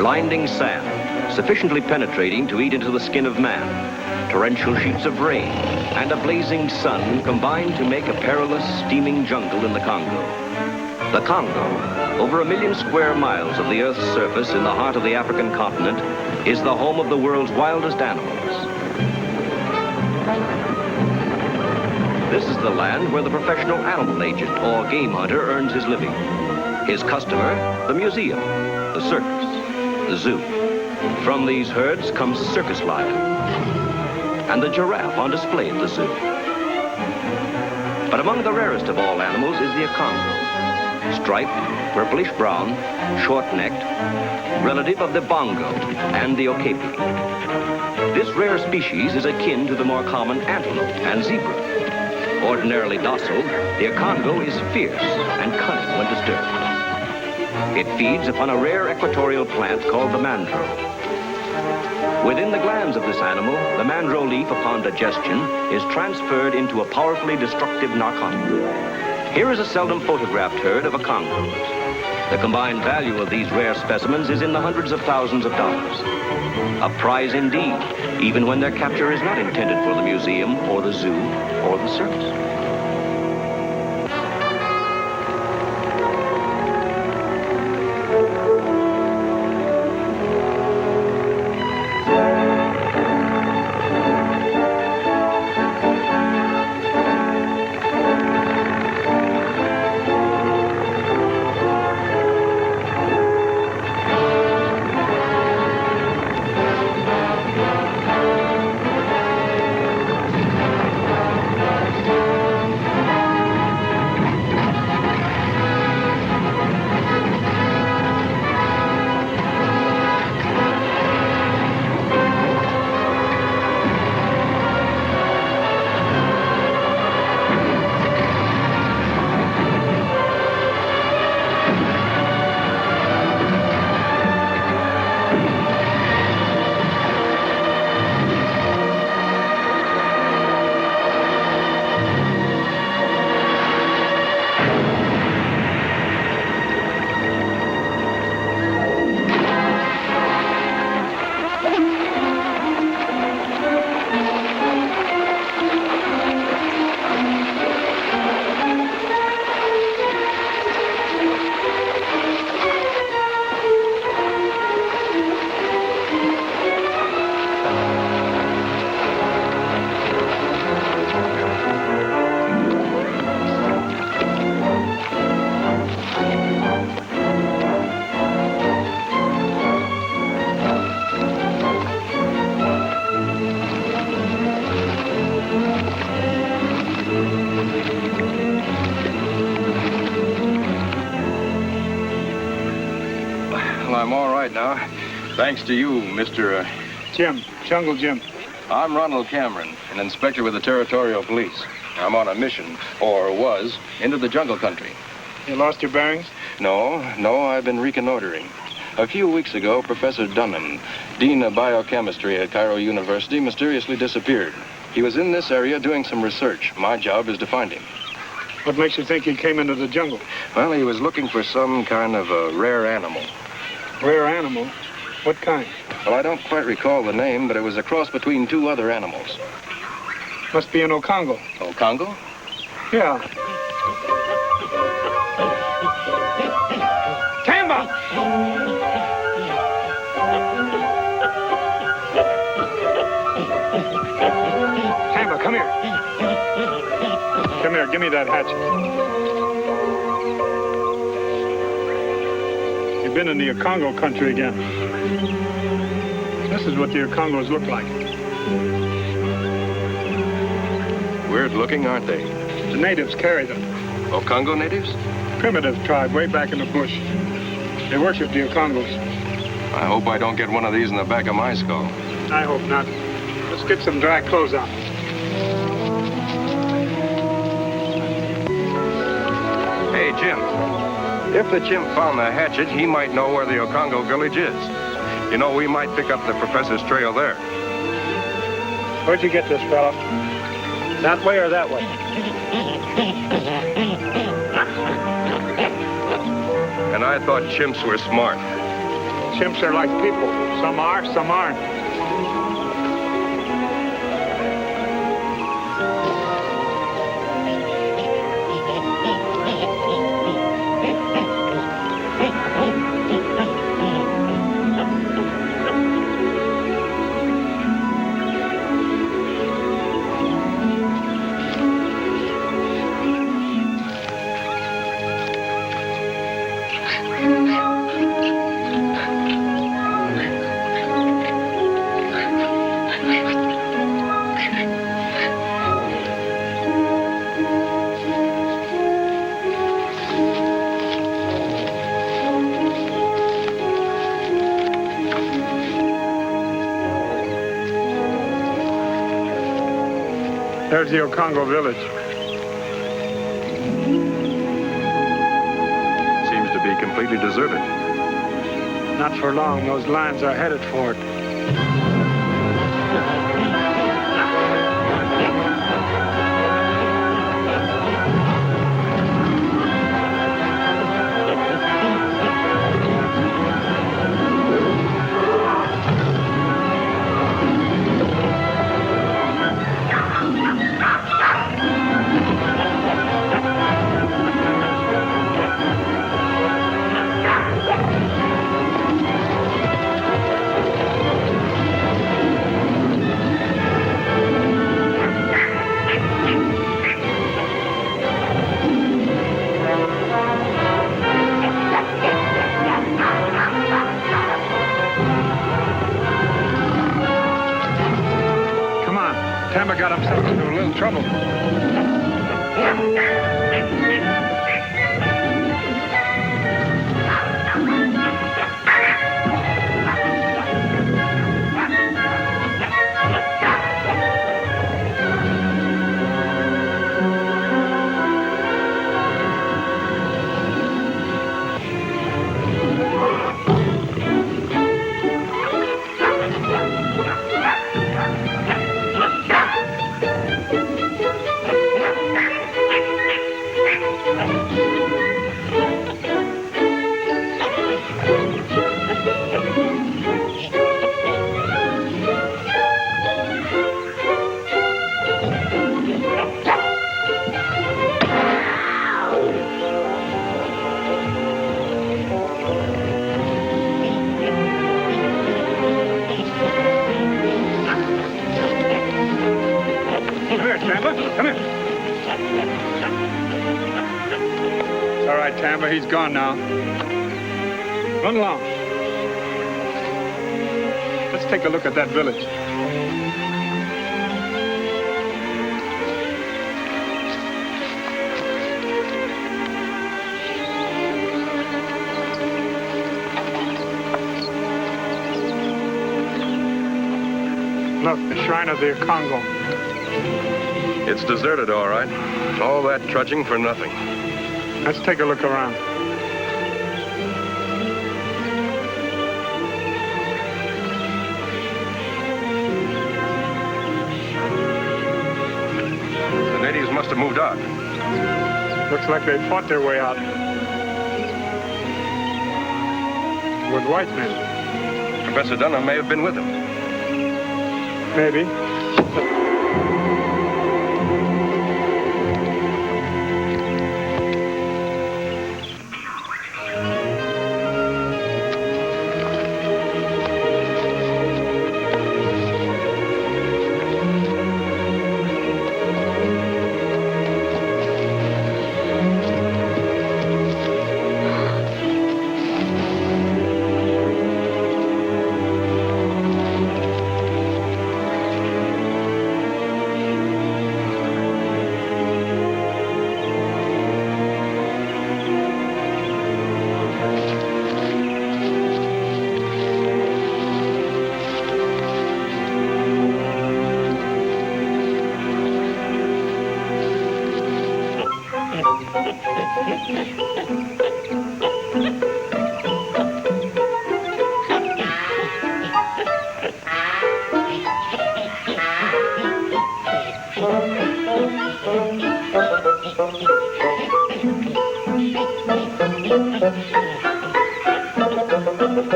blinding sand, sufficiently penetrating to eat into the skin of man, torrential sheets of rain, and a blazing sun combine to make a perilous, steaming jungle in the Congo. The Congo, over 1 million square miles of the Earth's surface in the heart of the African continent, is the home of the world's wildest animals. This is the land where the professional animal agent or game hunter earns his living. His customer, the museum, the circus, the zoo. From these herds comes the circus lion and the giraffe on display at the zoo. But among the rarest of all animals is the Congo. Striped, purplish brown, short-necked, relative of the bongo and the okapi. This rare species is akin to the more common antelope and zebra. Ordinarily docile, the Congo is fierce and cunning when disturbed. It feeds upon a rare equatorial plant called the mandro. Within the glands of this animal, the mandro leaf upon digestion is transferred into a powerfully destructive narcotic. Here is a seldom photographed herd of a Congos. The combined value of these rare specimens is in the hundreds of thousands of dollars. A prize indeed, even when their capture is not intended for the museum or the zoo or the circus. I'm all right now. Thanks to you, Mr. Jim, Jungle Jim. I'm Ronald Cameron, an inspector with the Territorial Police. I'm on a mission, or was, into the jungle country. You lost your bearings? No, I've been reconnoitering. A few weeks ago, Professor Dunham, Dean of Biochemistry at Cairo University, mysteriously disappeared. He was in this area doing some research. My job is to find him. What makes you think he came into the jungle? Well, he was looking for some kind of a rare animal. Rare animal? What kind? Well, I don't quite recall the name, but it was a cross between two other animals. Must be an Ocongo. Ocongo? Yeah. Tamba! Tamba, come here. Come here, give me that hatchet. You've been in the Congo country again. This is what the Congos look like. Weird looking, aren't they? The natives carry them. Congo natives? Primitive tribe way back in the bush. They worship the Congos. I hope I don't get one of these in the back of my skull. I hope not. Let's get some dry clothes on. Hey, Jim. If the chimp found the hatchet, he might know where the Ocongo village is. You know, we might pick up the professor's trail there. Where'd you get this, fella? That way or that way? And I thought chimps were smart. Chimps are like people. Some are, some aren't. There's the Congo village. Seems to be completely deserted. Not for long. Those lions are headed for it. Tamba got himself into a little trouble. Come here. It's all right, Tamba. He's gone now. Run along. Let's take a look at that village. Look, the shrine of the Congo. It's deserted, all right. All that trudging for nothing. Let's take a look around. The natives must have moved out. Looks like they fought their way out. With white men. Professor Dunham may have been with them. Maybe.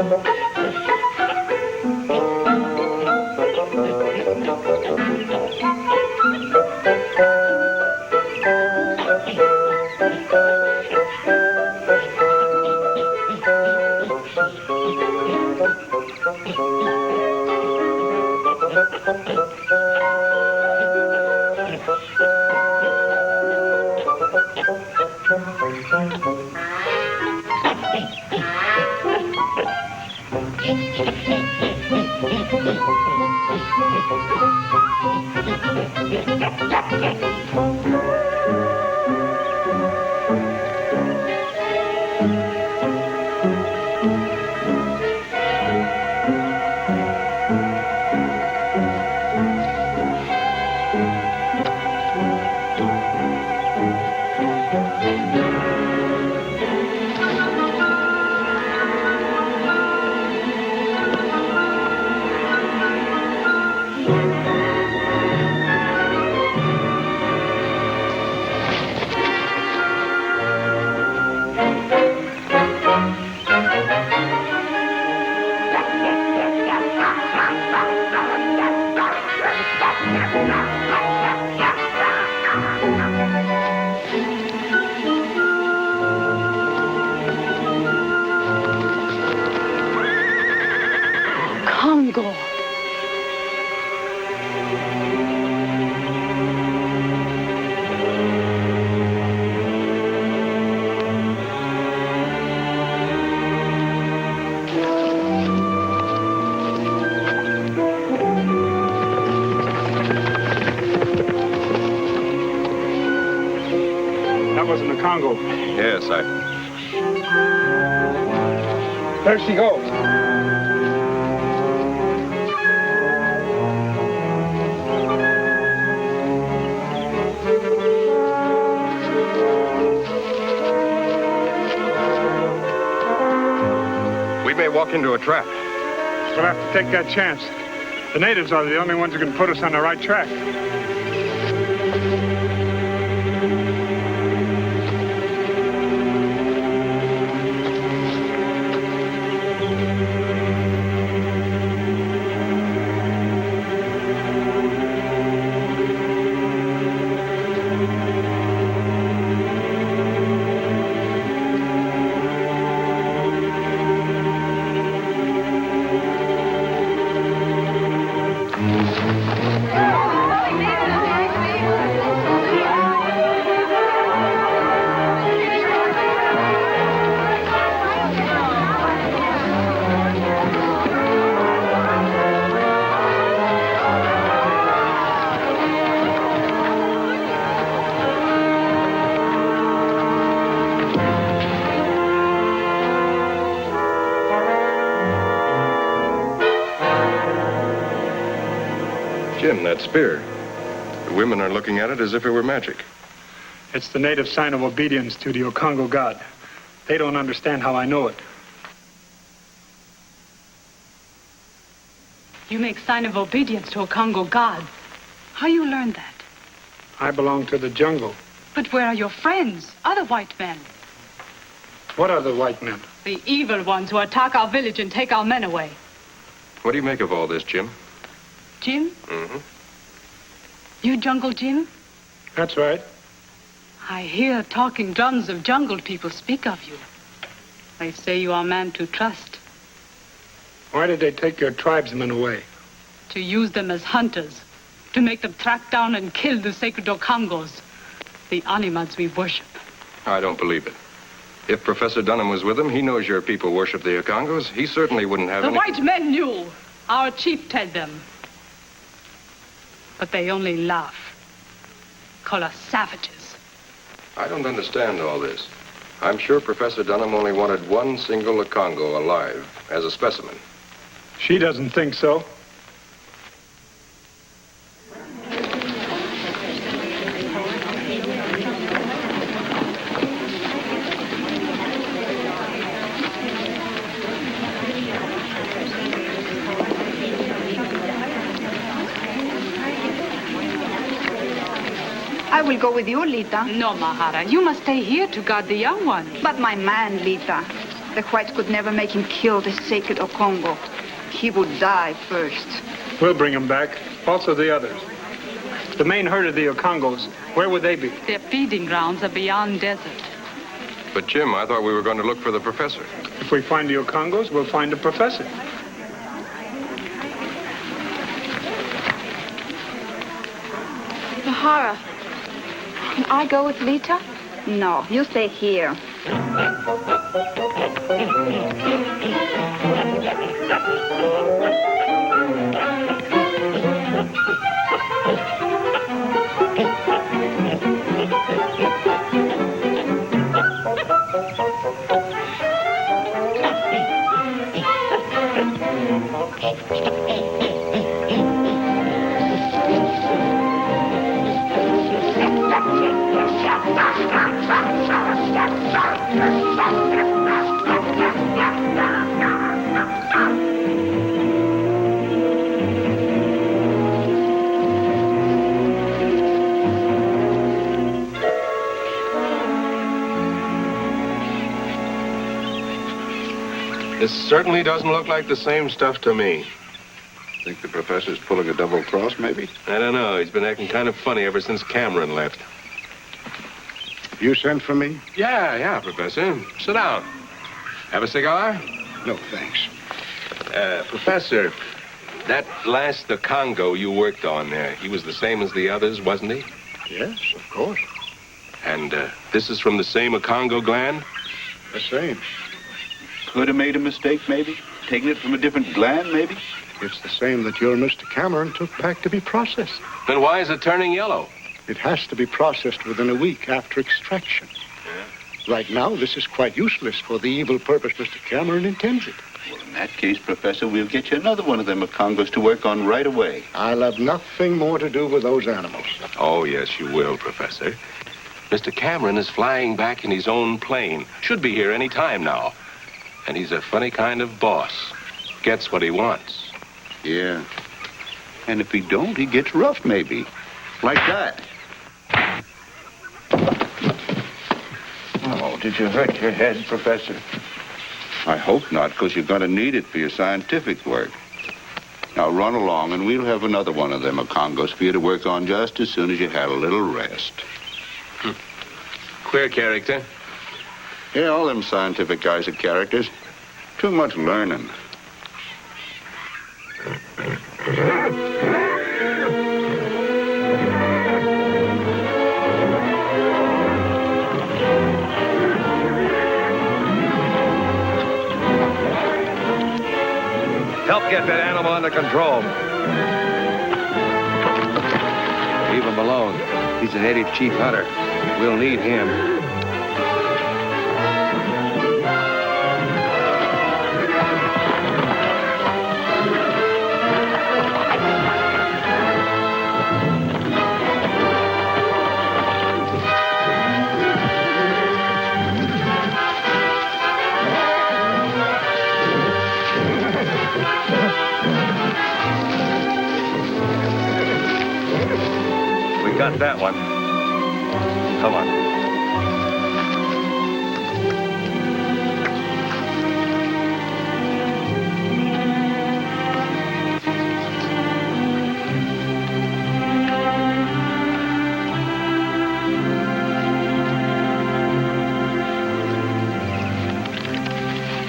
Thank you. Congo. That wasn't the Congo. Yes, There she goes. We may walk into a trap. We'll have to take that chance. The natives are the only ones who can put us on the right track. Jim, that spear. The women are looking at it as if it were magic. It's the native sign of obedience to the Congo god. They don't understand how I know it. You make sign of obedience to a Congo god. How you learned that? I belong to the jungle. But where are your friends? Other white men? What are the white men? The evil ones who attack our village and take our men away. What do you make of all this, Jim? Jim? Mm-hmm. You Jungle Jim? That's right. I hear talking drums of jungle people speak of you. They say you are a man to trust. Why did they take your tribesmen away? To use them as hunters. To make them track down and kill the sacred Okangos. The animals we worship. I don't believe it. If Professor Dunham was with him, he knows your people worship the Okangos. He certainly wouldn't have The any... white men knew. Our chief told them. But they only laugh. Call us savages. I don't understand all this. I'm sure Professor Dunham only wanted one single Okongo alive as a specimen. She doesn't think so. I will go with you, Lita. No, Mahara. You must stay here to guard the young one. But my man, Lita. The whites could never make him kill the sacred Okongo. He would die first. We'll bring him back. Also the others. The main herd of the Okongos, where would they be? Their feeding grounds are beyond desert. But, Jim, I thought we were going to look for the professor. If we find the Okongos, we'll find the professor. Sahara. Can I go with Lita? No, you stay here. This certainly doesn't look like the same stuff to me. Think the professor's pulling a double cross, maybe? I don't know. He's been acting kind of funny ever since Cameron left. You sent for me? Yeah, Professor. Sit down. Have a cigar? No, thanks. Professor, that the Congo you worked on there, he was the same as the others, wasn't he? Yes, of course. And this is from the same Congo gland? The same. Could have made a mistake, maybe? Taken it from a different gland, maybe? It's the same that your Mr. Cameron took back to be processed. Then why is it turning yellow? It has to be processed within a week after extraction. Yeah. Right now, this is quite useless for the evil purpose Mr. Cameron intends it. Well, in that case, Professor, we'll get you another one of them Congos to work on right away. I'll have nothing more to do with those animals. Oh, yes, you will, Professor. Mr. Cameron is flying back in his own plane. Should be here any time now. And he's a funny kind of boss. Gets what he wants. Yeah. And if he don't, he gets rough, maybe. Like that. Oh, did you hurt your head, Professor? I hope not, because you're going to need it for your scientific work. Now run along, and we'll have another one of them Congos for you to work on just as soon as you had a little rest. Queer character. Yeah, all them scientific guys are characters. Too much learning. Help get that animal under control. Leave him alone. He's a native chief hunter. We'll need him. Got that one. Come on.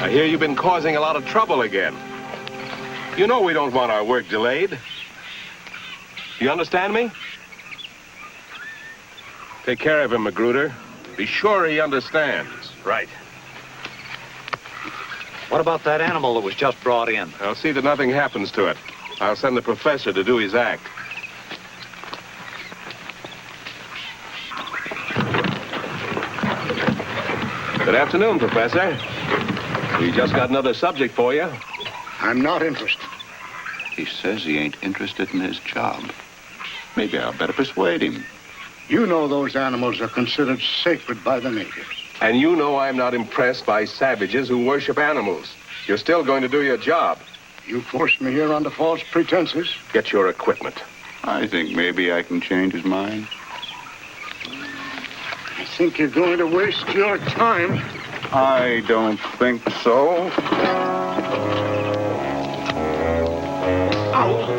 I hear you've been causing a lot of trouble again. You know we don't want our work delayed. You understand me? Take care of him, Magruder. Be sure he understands. Right. What about that animal that was just brought in? I'll see that nothing happens to it. I'll send the professor to do his act. Good afternoon, Professor. We just got another subject for you. I'm not interested. He says he ain't interested in his job. Maybe I'll better persuade him. You know those animals are considered sacred by the natives. And you know I'm not impressed by savages who worship animals. You're still going to do your job. You forced me here under false pretenses. Get your equipment. I think maybe I can change his mind. I think you're going to waste your time. I don't think so. Ow!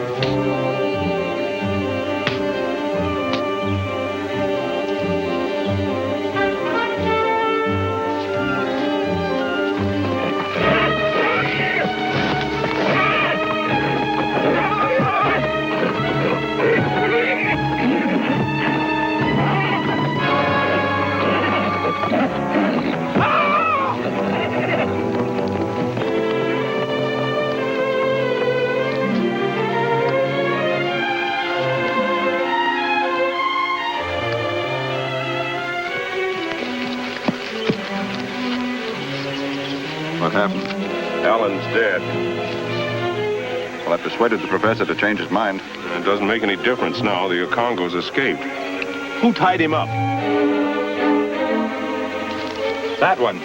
What happened? Alan's dead. Well, I persuaded the professor to change his mind. It doesn't make any difference now. The Congo's escaped. Who tied him up? That one.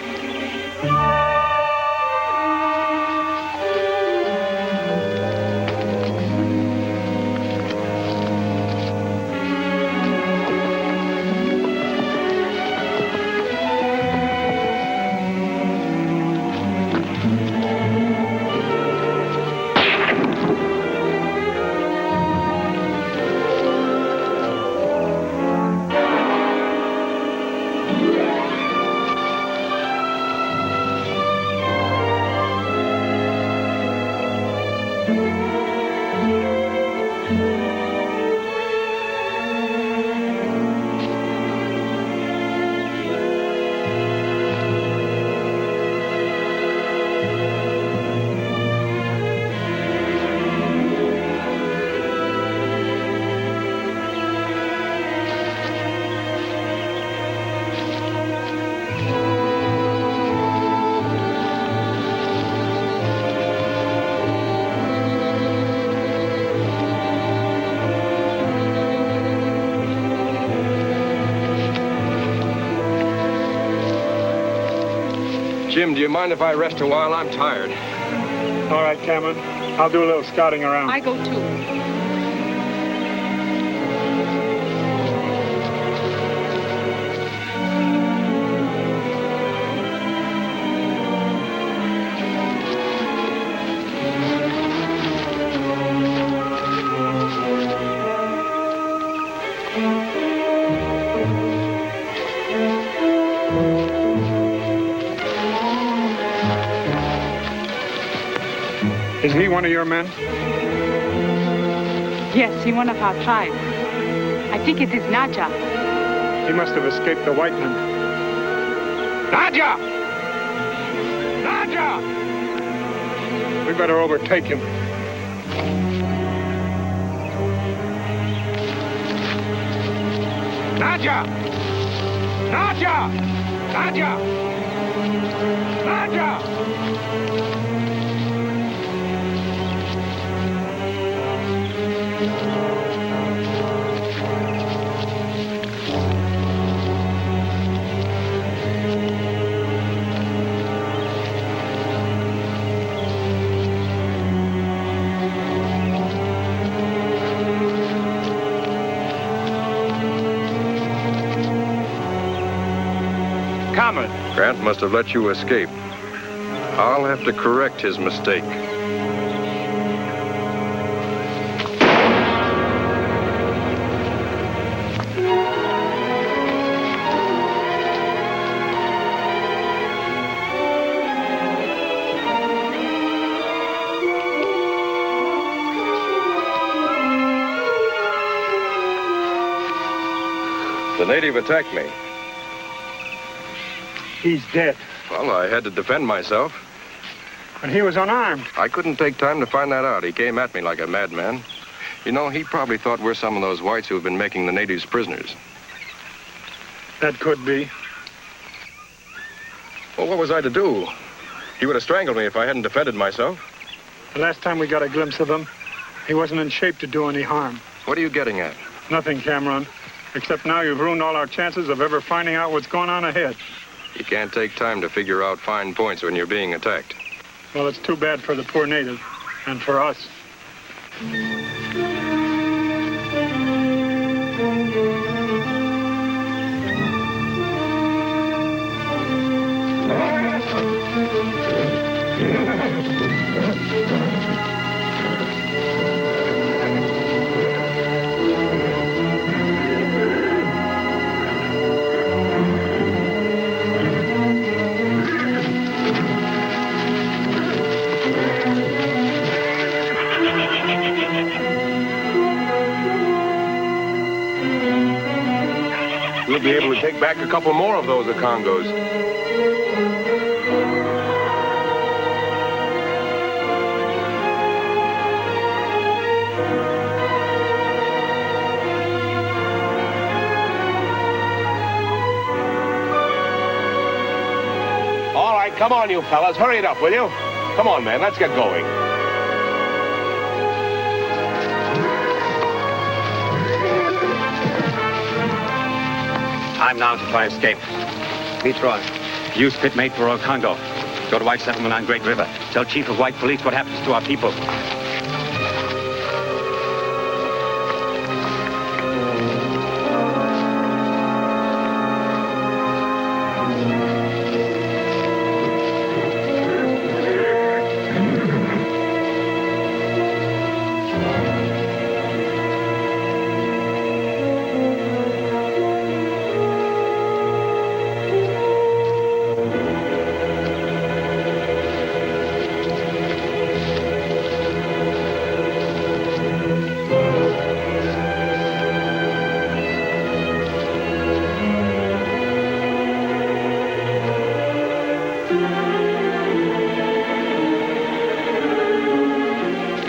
Jim, do you mind if I rest a while? I'm tired. All right, Cameron. I'll do a little scouting around. I go too. Is he one of your men? Yes, he one of our tribe. I think it is Naja. He must have escaped the white men. Nadja! Nadja! We better overtake him. Nadja! Nadja! Nadja! Nadja! Cameron. Grant must have let you escape. I'll have to correct his mistake. The native attacked me. He's dead. Well, I had to defend myself. And he was unarmed. I couldn't take time to find that out. He came at me like a madman. You know, he probably thought we're some of those whites who have been making the natives prisoners. That could be. Well, what was I to do? He would have strangled me if I hadn't defended myself. The last time we got a glimpse of him, he wasn't in shape to do any harm. What are you getting at? Nothing, Cameron. Except now you've ruined all our chances of ever finding out what's going on ahead. You can't take time to figure out fine points when you're being attacked. Well, it's too bad for the poor native. And for us. We'll be able to take back a couple more of those Congos. All right. right, come on, you fellas. Hurry it up, will you? Come on, man, let's get going. Time now to try escape. Leroy. You spit mate for old Congo. Go to White Settlement on Great River. Tell Chief of White Police what happens to our people.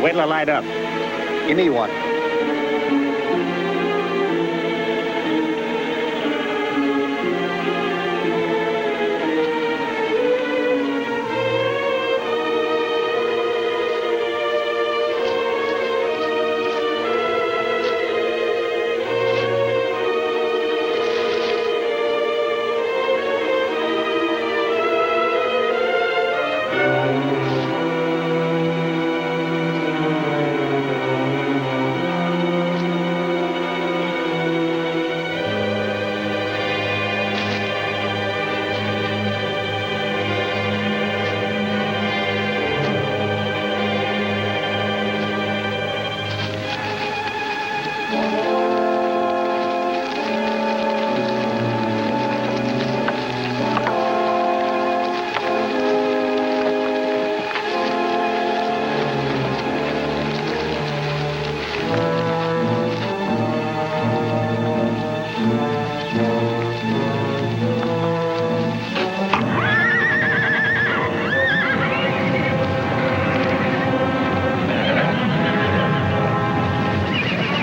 Wait till I light up. Give me one.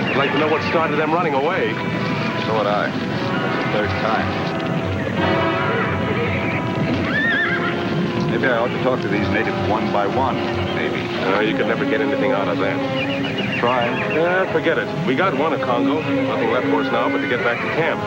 I'd like to know what started them running away. So would I. That's the third time. Maybe I ought to talk to these natives one by one. Maybe. You could never get anything out of them. Try. Yeah, forget it. We got one at Congo. Nothing left for us now but to get back to camp.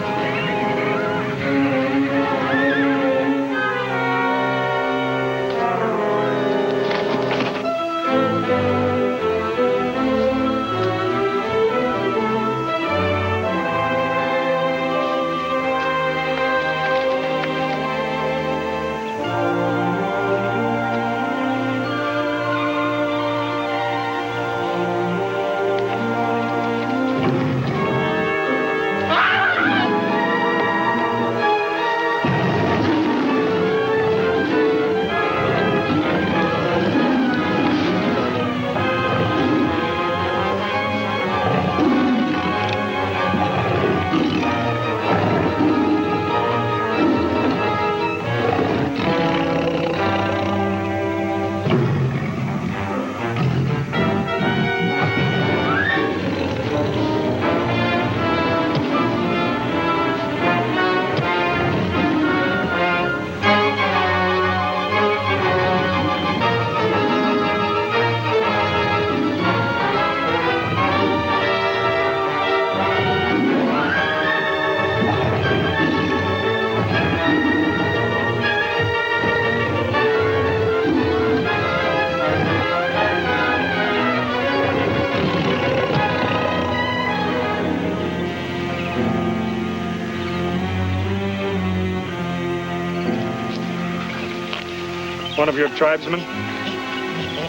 One of your tribesmen?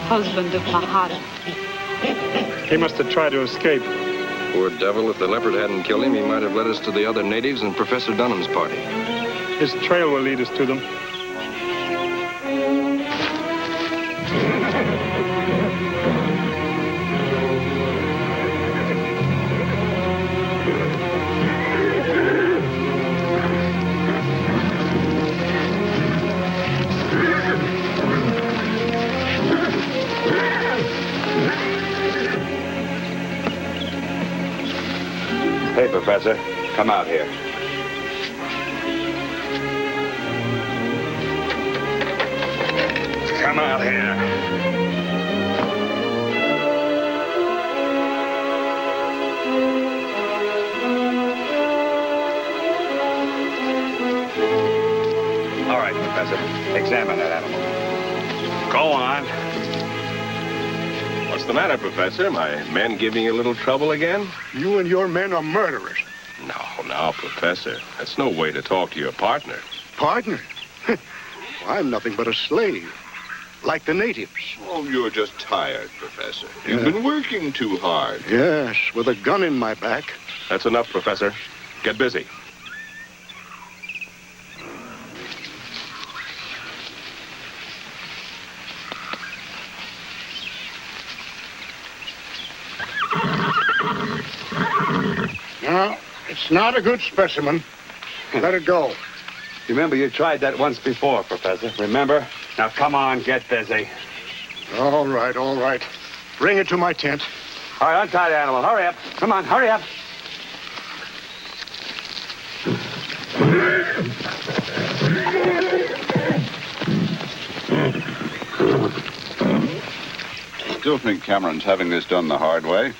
Husband of Mahara. He must have tried to escape. Poor devil, if the leopard hadn't killed him, he might have led us to the other natives and Professor Dunham's party. His trail will lead us to them. Hey, Professor, come out here. Come out here. All right, Professor. Examine that animal. Go on. What's the matter, Professor? My men giving you a little trouble again? You and your men are murderers. No, Professor. That's no way to talk to your partner. Partner? I'm nothing but a slave, like the natives. Oh, you're just tired, Professor. You've been working too hard. Yes, with a gun in my back. That's enough, Professor. Get busy. No, it's not a good specimen. Let it go. Remember, you tried that once before, Professor. Remember? Now, come on, get busy. All right, all right. Bring it to my tent. All right, untie the animal. Hurry up. Come on, hurry up. Still think Cameron's having this done the hard way?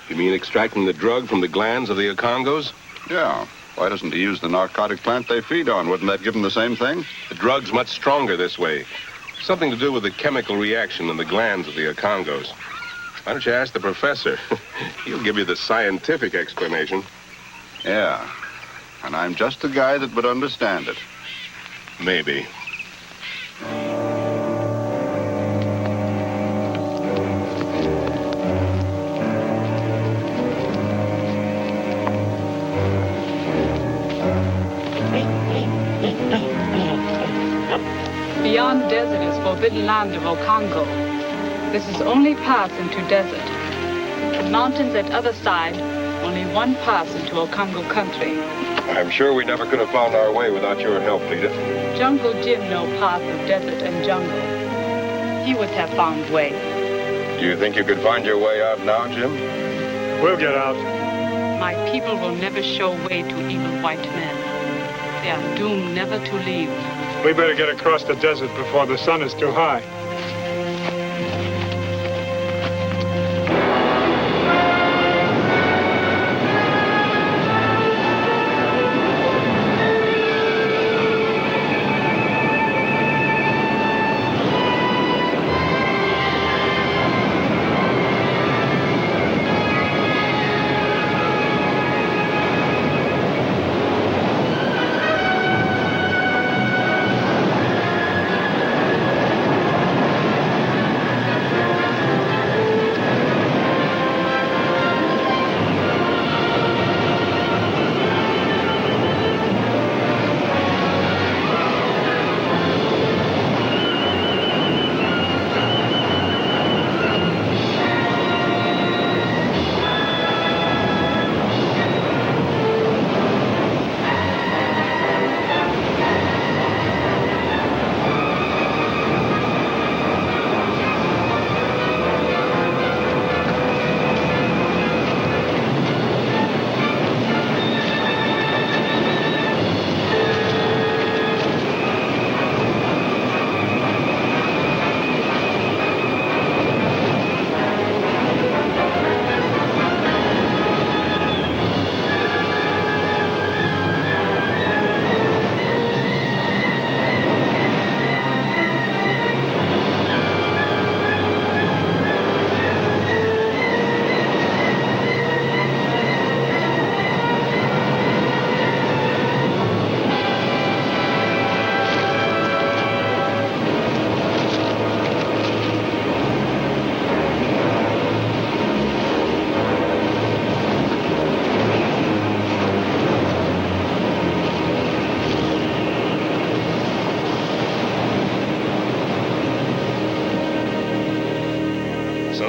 You mean extracting the drug from the glands of the Okongos? Yeah. Why doesn't he use the narcotic plant they feed on? Wouldn't that give him the same thing? The drug's much stronger this way. Something to do with the chemical reaction in the glands of the Okongos. Why don't you ask the professor? He'll give you the scientific explanation. Yeah. And I'm just the guy that would understand it. Maybe. Beyond desert is forbidden land of Okongo. This is only path into desert. The mountains at other side, only one pass into Okongo country. I'm sure we never could have found our way without your help, Lita. Jungle Jim know path of desert and jungle. He would have found way. Do you think you could find your way out now, Jim? We'll get out. My people will never show way to evil white men. They are doomed never to leave. We better get across the desert before the sun is too high.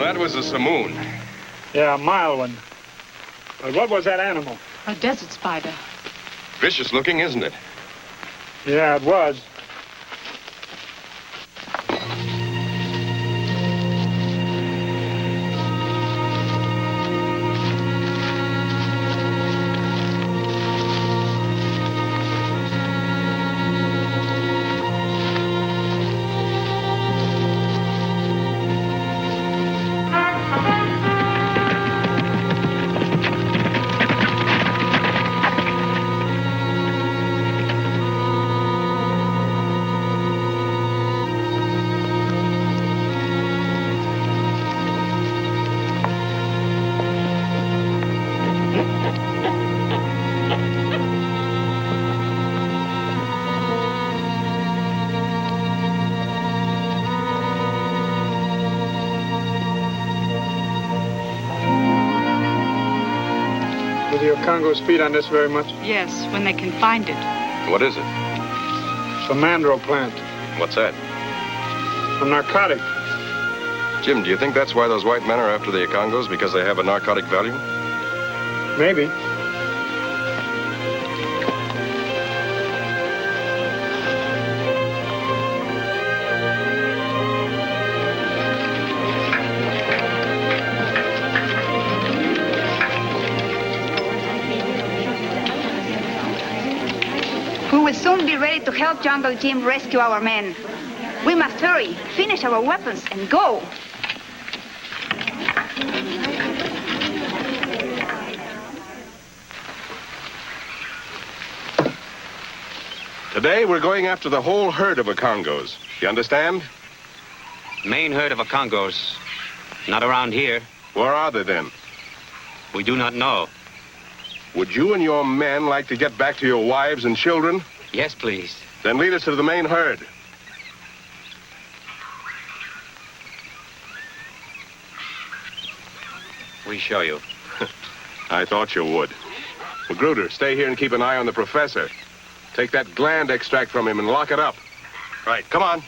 That was a simoon. Yeah, a mild one. But what was that animal? A desert spider. Vicious looking, isn't it? Yeah, it was. Congos feed on this very much? Yes, when they can find it. What is it? It's a mandrel plant. What's that? A narcotic. Jim, do you think that's why those white men are after the Congos? Because they have a narcotic value? Maybe. We will soon be ready to help Jungle Jim rescue our men. We must hurry, finish our weapons, and go. Today, we're going after the whole herd of Congos. You understand? Main herd of Congos. Not around here. Where are they, then? We do not know. Would you and your men like to get back to your wives and children? Yes, please. Then lead us to the main herd. We show you. I thought you would. Magruder, stay here and keep an eye on the professor. Take that gland extract from him and lock it up. Right, come on.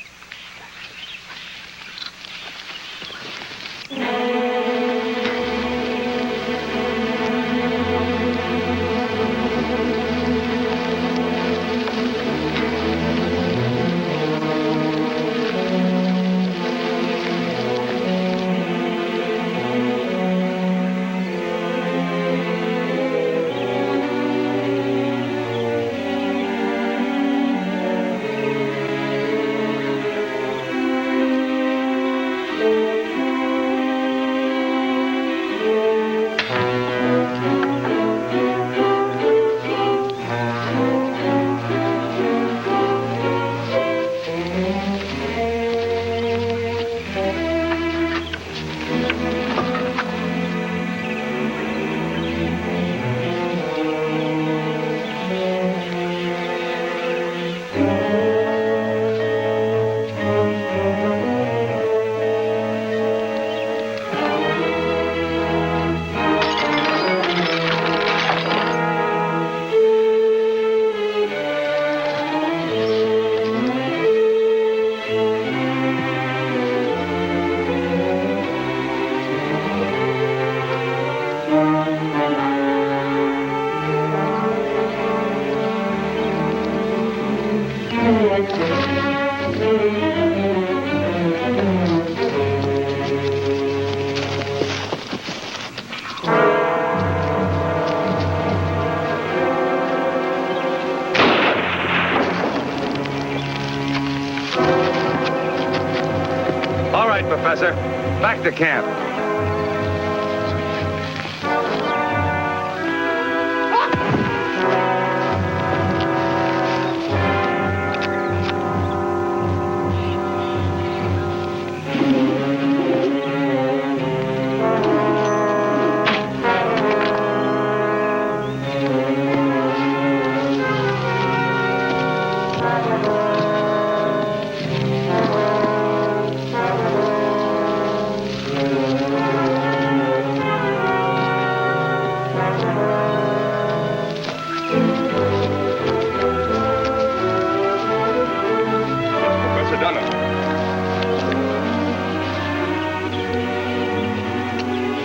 All right, Professor. Back to camp.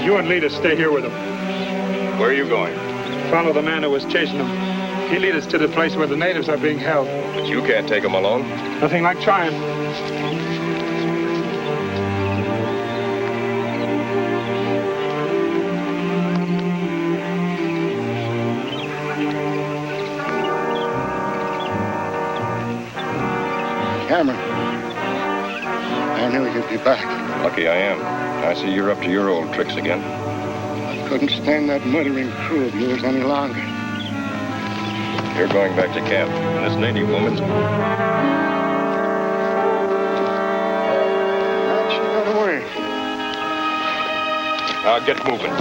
You and Lita stay here with him. Where are you going? Follow the man who was chasing them. He lead us to the place where the natives are being held. But you can't take them alone. Nothing like trying. Cameron, I knew you'd be back. Lucky I am. I see you're up to your old tricks again. I couldn't stand that murdering crew of yours any longer. You're going back to camp, and this native woman's... She got away. Get moving.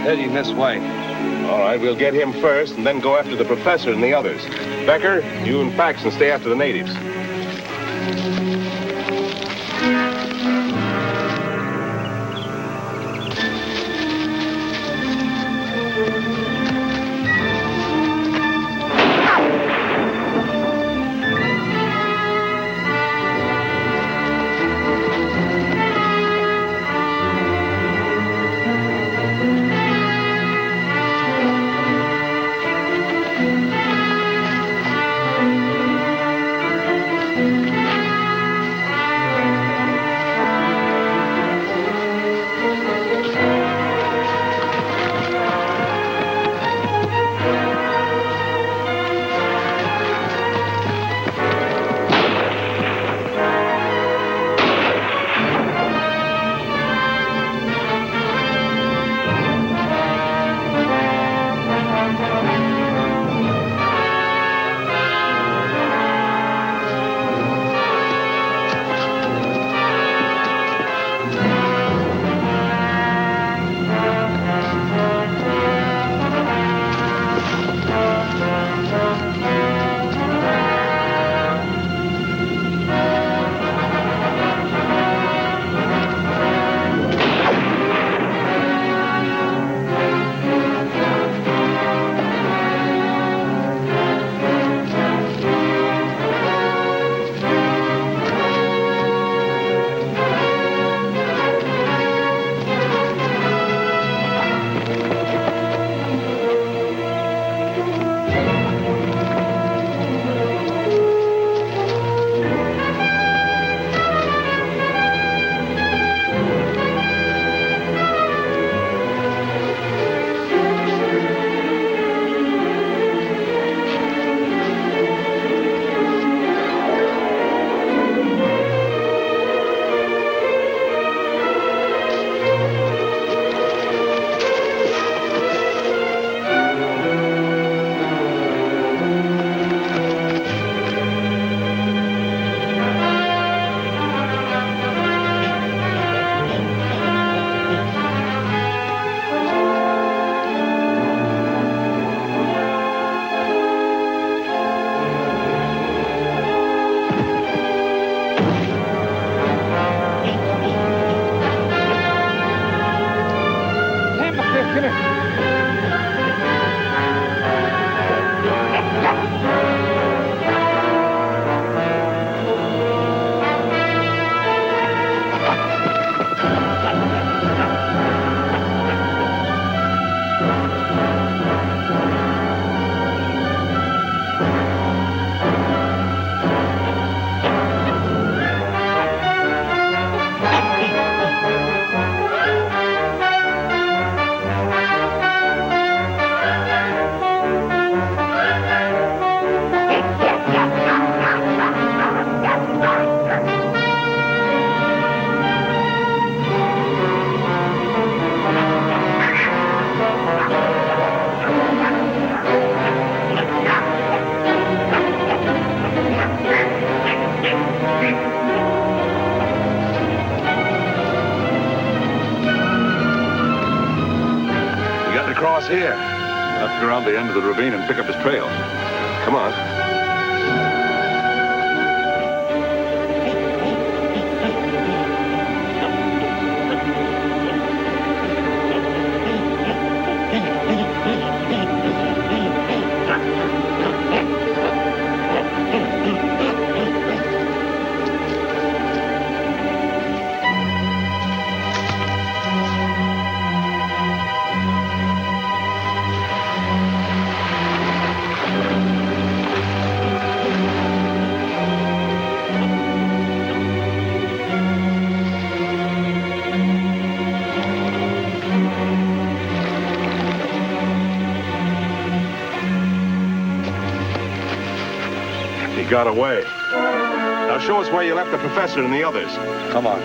heading this way. All right, we'll get him first and then go after the professor and the others. Becker, you and Paxton stay after the natives. Cross here. Have to go around the end of the ravine and pick up his trail. Come on. He got away. Now show us where you left the professor and the others. Come on.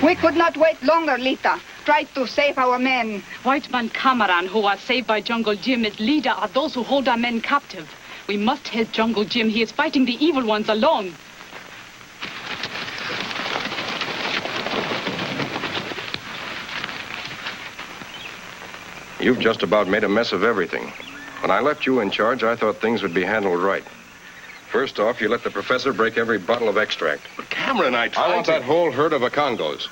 We could not wait longer, Lita. Try to save our men. White man Cameron, who was saved by Jungle Jim, is leader of those who hold our men captive. We must help Jungle Jim. He is fighting the evil ones alone. You've just about made a mess of everything. When I left you in charge, I thought things would be handled right. First off, you let the professor break every bottle of extract. But Cameron, I want that whole herd of Congos.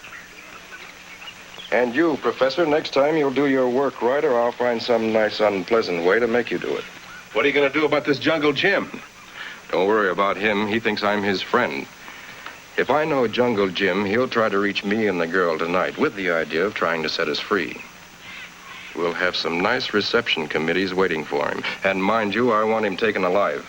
And you, Professor, next time you'll do your work right, or I'll find some nice unpleasant way to make you do it. What are you going to do about this Jungle Jim? Don't worry about him. He thinks I'm his friend. If I know Jungle Jim, he'll try to reach me and the girl tonight with the idea of trying to set us free. We'll have some nice reception committees waiting for him. And mind you, I want him taken alive.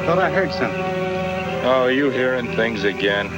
Thought I heard something. Oh, you hearing things again?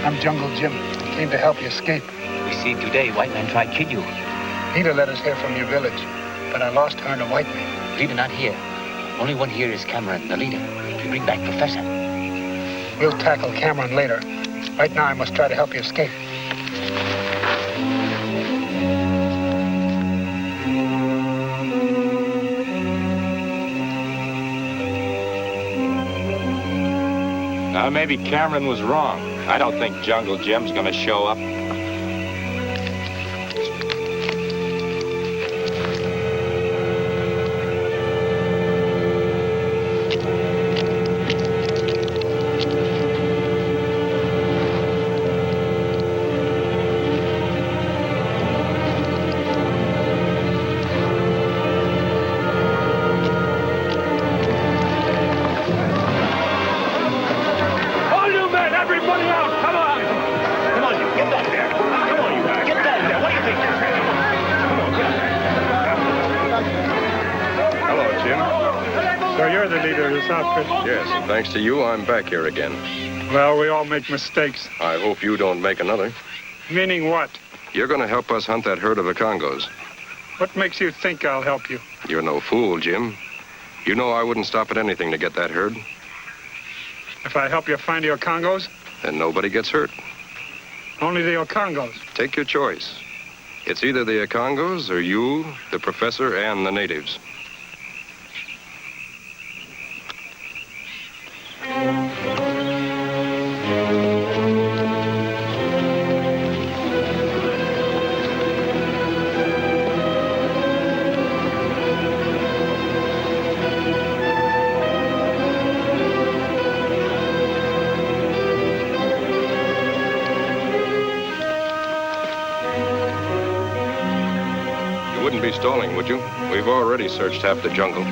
I'm Jungle Jim. Came to help you escape. We see today white man tried to kill you. Peter let us hear from your village, but I lost her and a white man. Leader not here. Only one here is Cameron, the leader. To bring back Professor. We'll tackle Cameron later. Right now, I must try to help you escape. Now, maybe Cameron was wrong. I don't think Jungle Jim's gonna show up. Yes, and thanks to you, I'm back here again. Well, we all make mistakes. I hope you don't make another. Meaning what? You're going to help us hunt that herd of Congos. What makes you think I'll help you? You're no fool, Jim. You know I wouldn't stop at anything to get that herd. If I help you find the Congos? Then nobody gets hurt. Only the Congos. Take your choice. It's either the Congos or you, the professor, and the natives. You wouldn't be stalling, would you? We've already searched half the jungle.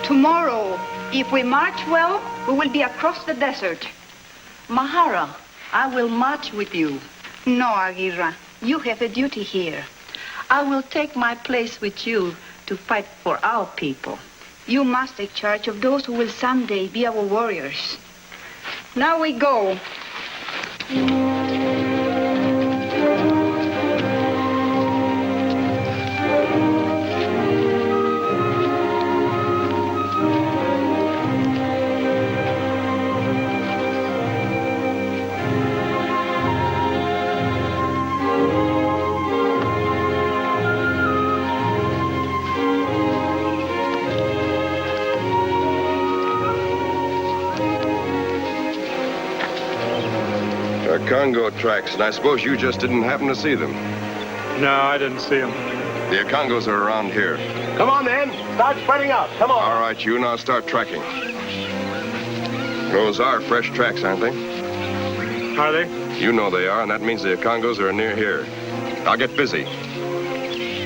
Tomorrow, if we march well, we will be across the desert. Mahara, I will march with you. No, Aguirre. You have a duty here. I will take my place with you to fight for our people. You must take charge of those who will someday be our warriors. Now we go. Congo tracks, and I suppose you just didn't happen to see them. No, I didn't see him. The Congos are around here. Come on, then. Start spreading out. Come on. All right, you now start tracking. Those are fresh tracks, aren't they? Are they? You know they are, and that means the Congos are near here. I'll get busy.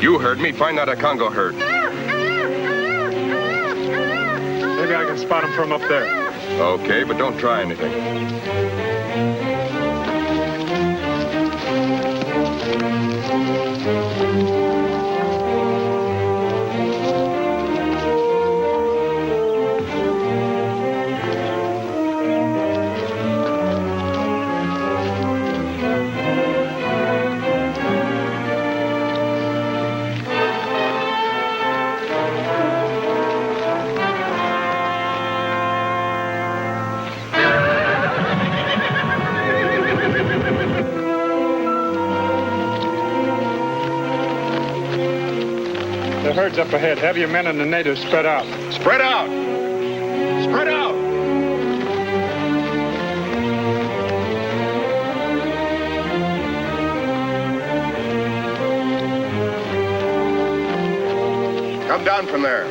You heard me. Find out a Congo herd. Maybe I can spot him from up there. Okay, but don't try anything. The herd's up ahead. Have your men and the natives spread out. Spread out. Spread out. Come down from there.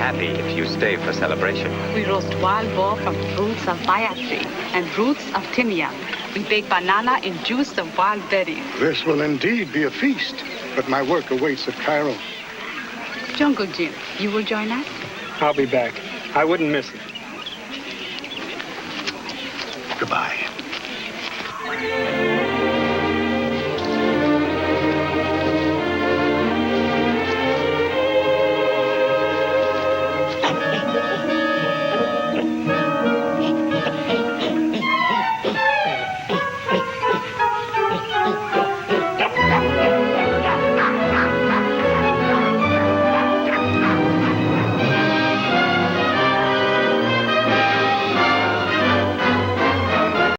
happy if you stay for celebration. We roast wild boar from roots of baya tree and roots of timian. We bake banana in juice of wild berries. This will indeed be a feast, but my work awaits at Cairo. Jungle Jim, you will join us? I'll be back. I wouldn't miss it. Goodbye.